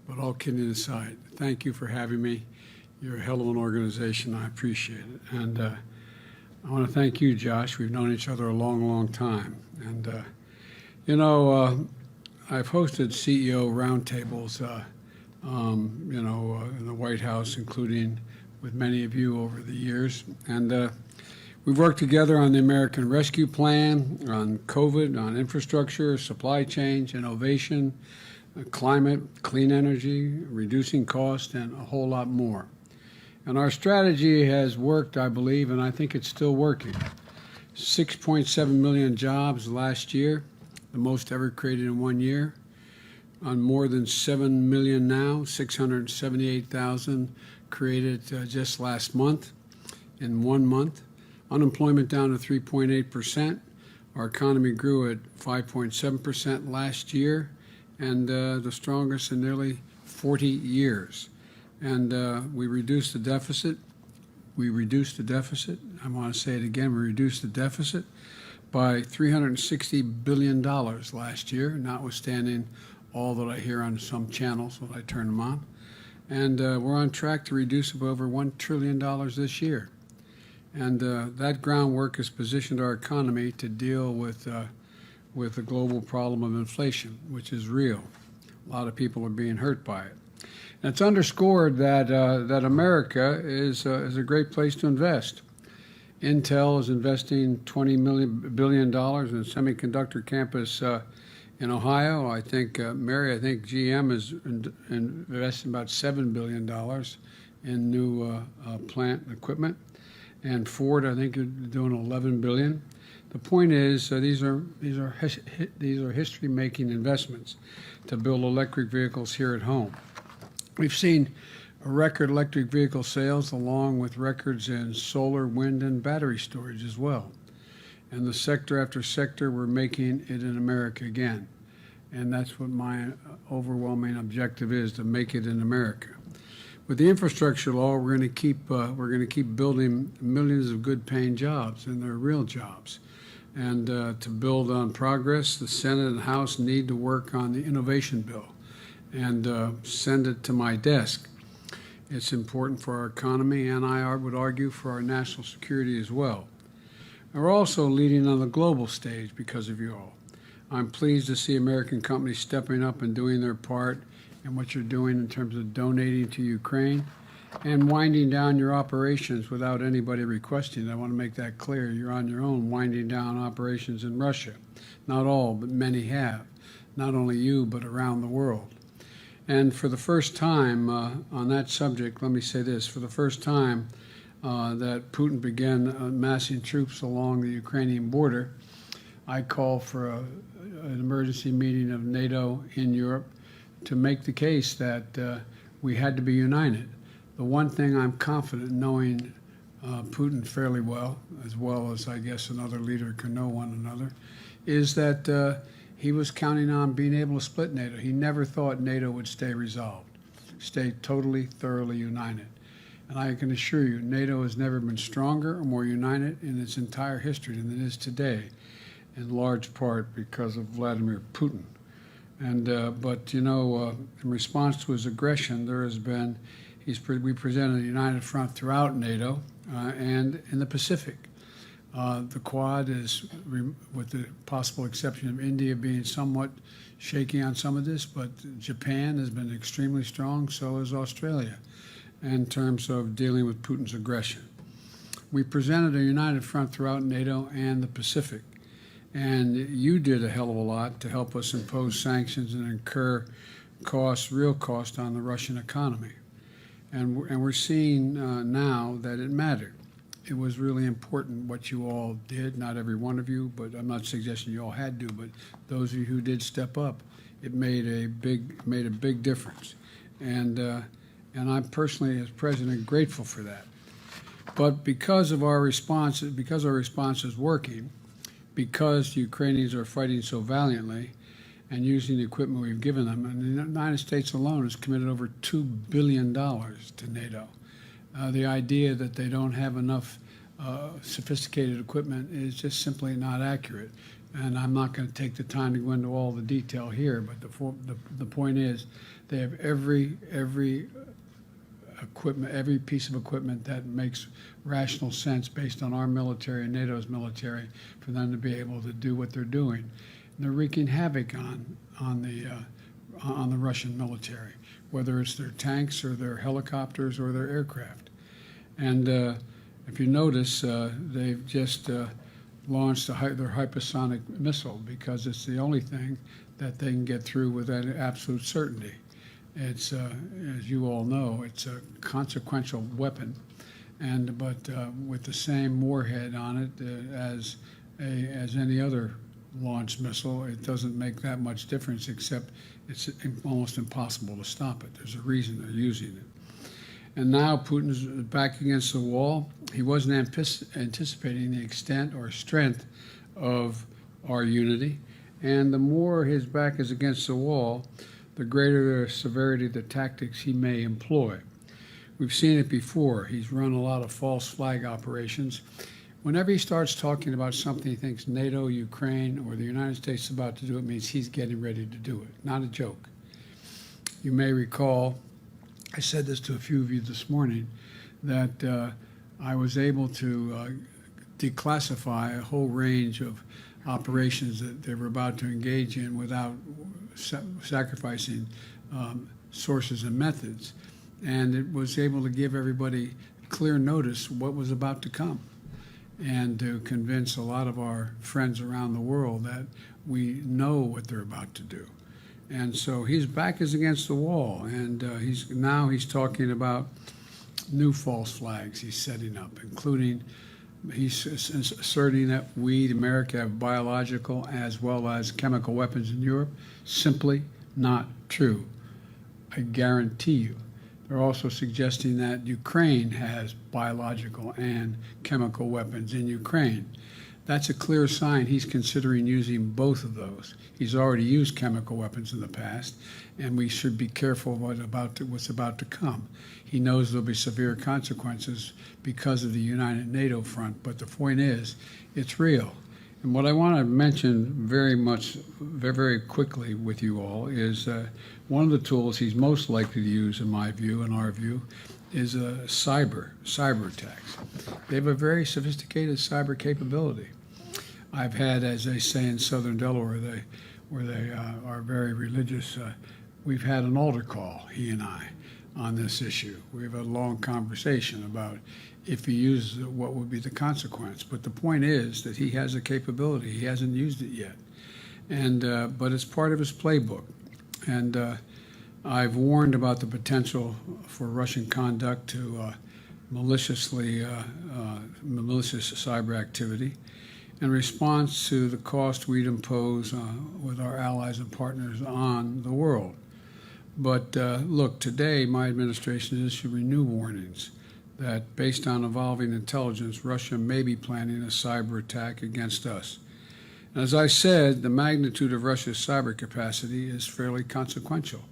But all kidding aside, thank you for having me. You're a hell of an organization. I appreciate it. And I want to thank you, Josh. We've known each other a long, long time. And, I've hosted CEO roundtables, in the White House, including with many of you over the years. And we've worked together on the American Rescue Plan, on COVID, on infrastructure, supply chain, innovation, climate, clean energy, reducing cost, and a whole lot more. And our strategy has worked, I believe, and I think it's still working. 6.7 million jobs last year, the most ever created in 1 year. On more than 7 million now, 678,000 created just last month, in 1 month. Unemployment down to 3.8%. Our economy grew at 5.7% last year, and the strongest in nearly 40 years. And we reduced the deficit. I want to say it again. We reduced the deficit by $360 billion last year, notwithstanding all that I hear on some channels when I turn them on. And we're on track to reduce it by over $1 trillion this year. And that groundwork has positioned our economy to deal with the global problem of inflation, which is real. A lot of people are being hurt by it. And it's underscored that America is a great place to invest. Intel is investing $20 billion in a semiconductor campus in Ohio. I think, Mary, GM is investing about $7 billion in new plant equipment. And Ford, I think, are doing $11 billion. The point is, these are history-making investments to build electric vehicles here at home. We've seen record electric vehicle sales along with records in solar, wind, and battery storage as well. And the sector after sector, we're making it in America again. And that's what my overwhelming objective is, to make it in America. With the infrastructure law, we're going to keep building millions of good-paying jobs, and they're real jobs. And to build on progress, the Senate and House need to work on the innovation bill and send it to my desk. It's important for our economy, and I would argue for our national security as well. And we're also leading on the global stage because of you all. I'm pleased to see American companies stepping up and doing their part in what you're doing in terms of donating to Ukraine and winding down your operations without anybody requesting. I want to make that clear. You're on your own winding down operations in Russia. Not all, but many have. Not only you, but around the world. And for the first time on that subject, let me say this. For the first time that Putin began massing troops along the Ukrainian border, I called for an emergency meeting of NATO in Europe to make the case that we had to be united. The one thing I'm confident, knowing Putin fairly well as I guess another leader can know one another, is that he was counting on being able to split NATO. He never thought NATO would stay resolved, stay totally, thoroughly united. And I can assure you, NATO has never been stronger or more united in its entire history than it is today, in large part because of Vladimir Putin. And but in response to his aggression, there has been, we presented a united front throughout NATO and in the Pacific. The Quad is, with the possible exception of India being somewhat shaky on some of this, but Japan has been extremely strong, so has Australia, in terms of dealing with Putin's aggression. We presented a united front throughout NATO and the Pacific. And you did a hell of a lot to help us impose sanctions and incur real cost on the Russian economy. And we're seeing now that it mattered. It was really important what you all did, not every one of you, but I'm not suggesting you all had to, but those of you who did step up, it made a big difference. And I'm personally, as president, grateful for that. But because our response is working, because the Ukrainians are fighting so valiantly and using the equipment we've given them, and the United States alone has committed over $2 billion to NATO. The idea that they don't have enough sophisticated equipment is just simply not accurate. And I'm not going to take the time to go into all the detail here, but the point is they have every equipment, every piece of equipment that makes rational sense based on our military and NATO's military for them to be able to do what they're doing. And they're wreaking havoc on the Russian military, whether it's their tanks or their helicopters or their aircraft. And if you notice, they've just launched their hypersonic missile because it's the only thing that they can get through with absolute certainty. It's, as you all know, it's a consequential weapon, but with the same warhead on it as any other launched missile, it doesn't make that much difference, except it's almost impossible to stop it. There's a reason they're using it. And now Putin's back against the wall. He wasn't anticipating the extent or strength of our unity, and the more his back is against the wall, the greater the severity of the tactics he may employ. We've seen it before. He's run a lot of false flag operations. Whenever he starts talking about something he thinks NATO, Ukraine, or the United States is about to do, it means he's getting ready to do it. Not a joke. You may recall, I said this to a few of you this morning, that I was able to declassify a whole range of operations that they were about to engage in without sacrificing sources and methods. And it was able to give everybody clear notice what was about to come, and to convince a lot of our friends around the world that we know what they're about to do. And so his back is against the wall, and he's talking about new false flags he's setting up, including he's asserting that we, America, have biological as well as chemical weapons in Europe. Simply not true. I guarantee you. They're also suggesting that Ukraine has biological and chemical weapons in Ukraine. That's a clear sign he's considering using both of those. He's already used chemical weapons in the past, and we should be careful what's about to come. He knows there'll be severe consequences because of the united NATO front, but the point is, it's real. And what I want to mention very quickly with you all is one of the tools he's most likely to use, in my view, in our view, is cyber attacks. They have a very sophisticated cyber capability. I've had, as they say in southern Delaware, where they are very religious, we've had an altar call, he and I, on this issue. We've had a long conversation about if he uses it, what would be the consequence. But the point is that he has a capability. He hasn't used it yet, but it's part of his playbook. And I've warned about the potential for Russian conduct to malicious cyber activity in response to the cost we'd impose with our allies and partners on the world. But look, today my administration is issuing new warnings that based on evolving intelligence, Russia may be planning a cyber attack against us. And as I said, the magnitude of Russia's cyber capacity is fairly consequential,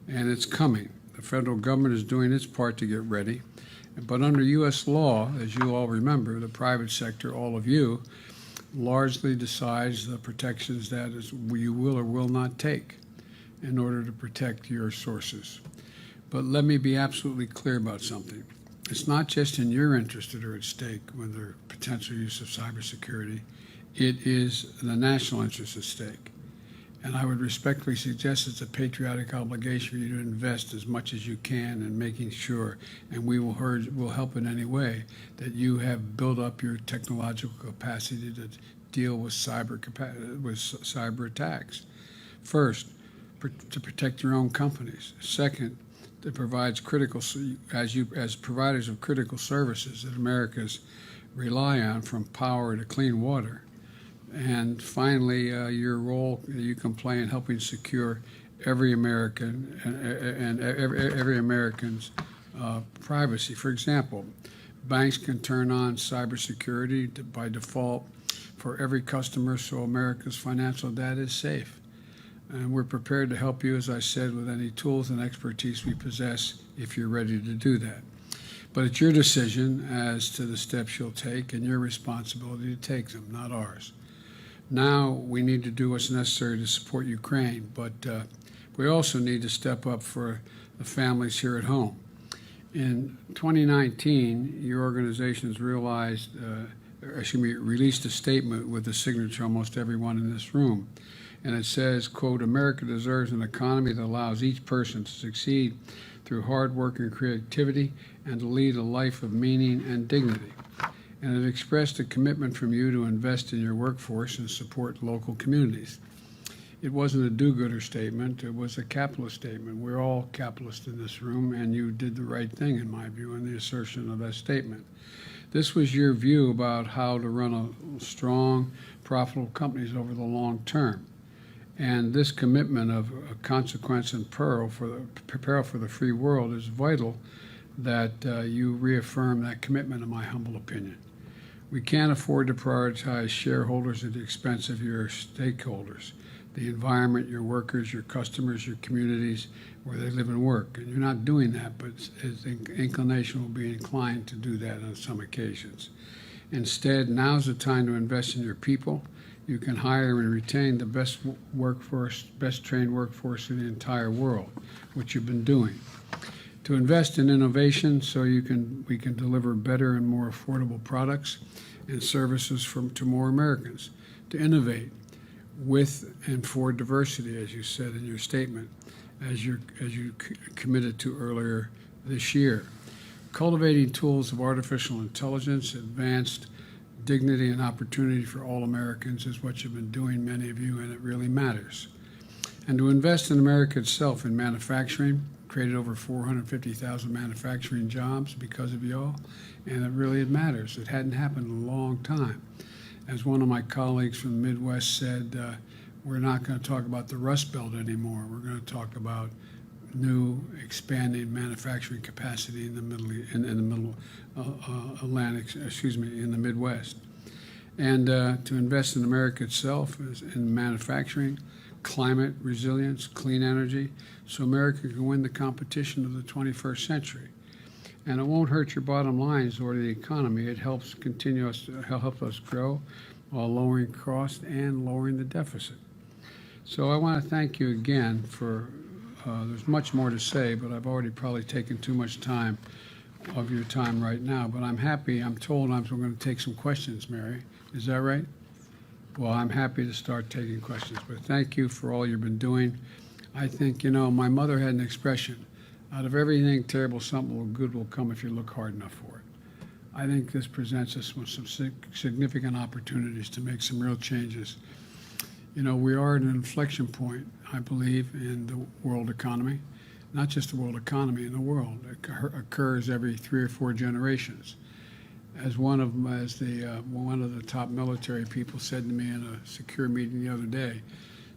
and it's coming. The federal government is doing its part to get ready, but under U.S. law, as you all remember, the private sector, all of you, largely decides the protections that you will or will not take in order to protect your sources. But let me be absolutely clear about something. It's not just in your interest that are at stake with the potential use of cybersecurity. It is the national interest at stake. And I would respectfully suggest it's a patriotic obligation for you to invest as much as you can in making sure, and we will help in any way, that you have built up your technological capacity to deal with cyber attacks. First, to protect your own companies. Second, that provides as providers of critical services that Americans rely on, from power to clean water. And finally, your role you can play in helping secure every American and every American's privacy. For example, banks can turn on cybersecurity by default for every customer, so America's financial data is safe. And we're prepared to help you, as I said, with any tools and expertise we possess if you're ready to do that. But it's your decision as to the steps you'll take and your responsibility to take them, not ours. Now we need to do what's necessary to support Ukraine, but we also need to step up for the families here at home. In 2019, your organizations released a statement with the signature of almost everyone in this room. And it says, quote, "America deserves an economy that allows each person to succeed through hard work and creativity and to lead a life of meaning and dignity." And it expressed a commitment from you to invest in your workforce and support local communities. It wasn't a do-gooder statement, it was a capitalist statement. We're all capitalists in this room, and you did the right thing, in my view, in the assertion of that statement. This was your view about how to run a strong, profitable companies over the long term. And this commitment of consequence and peril for the free world is vital that you reaffirm that commitment, in my humble opinion. We can't afford to prioritize shareholders at the expense of your stakeholders, the environment, your workers, your customers, your communities, where they live and work. And you're not doing that, but his inclination will be inclined to do that on some occasions. Instead, now's the time to invest in your people. You can hire and retain the best workforce, best trained workforce in the entire world, which you've been doing. To invest in innovation so we can deliver better and more affordable products and services to more Americans. To innovate with and for diversity, as you said in your statement, as you committed to earlier this year. Cultivating tools of artificial intelligence, advanced dignity and opportunity for all Americans is what you've been doing, many of you, and it really matters. And to invest in America itself in manufacturing, created over 450,000 manufacturing jobs because of y'all, and it matters. It hadn't happened in a long time. As one of my colleagues from the Midwest said, we're not going to talk about the Rust Belt anymore. We're going to talk about new, expanding manufacturing capacity in the middle Atlantic, in the Midwest. And to invest in America itself in manufacturing, climate resilience, clean energy, so America can win the competition of the 21st century. And it won't hurt your bottom lines or the economy. It helps help us grow while lowering costs and lowering the deficit. So I want to thank you again for, there's much more to say, but I've already probably taken too much time of your time right now. But I'm happy, I'm told we're going to take some questions, Mary. Is that right? Well, I'm happy to start taking questions, but thank you for all you've been doing. I think, my mother had an expression, out of everything terrible, something good will come if you look hard enough for it. I think this presents us with some significant opportunities to make some real changes. We are at an inflection point, I believe, in the world economy. Not just the world economy, in the world. It occurs every 3 or 4 generations. As one of the top military people said to me in a secure meeting the other day,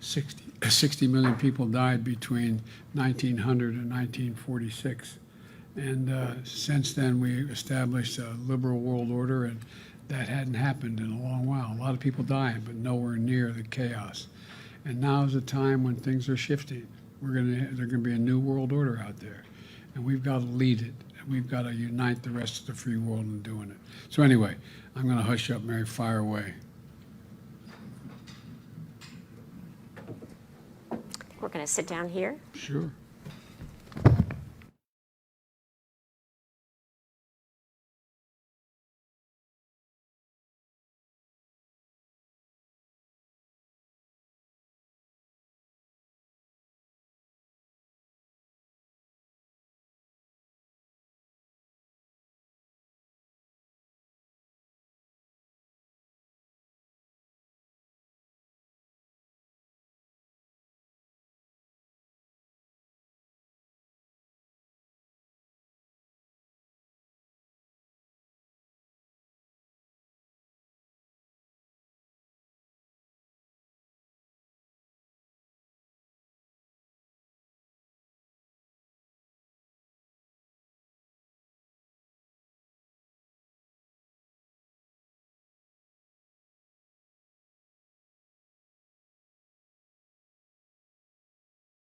60 million people died between 1900 and 1946. And since then, we established a liberal world order, and that hadn't happened in a long while. A lot of people dying, but nowhere near the chaos. And now is the time when things are shifting. There's going to be a new world order out there, and we've got to lead it. We've got to unite the rest of the free world in doing it. So anyway, I'm going to hush up, Mary. Fire away. We're going to sit down here. Sure.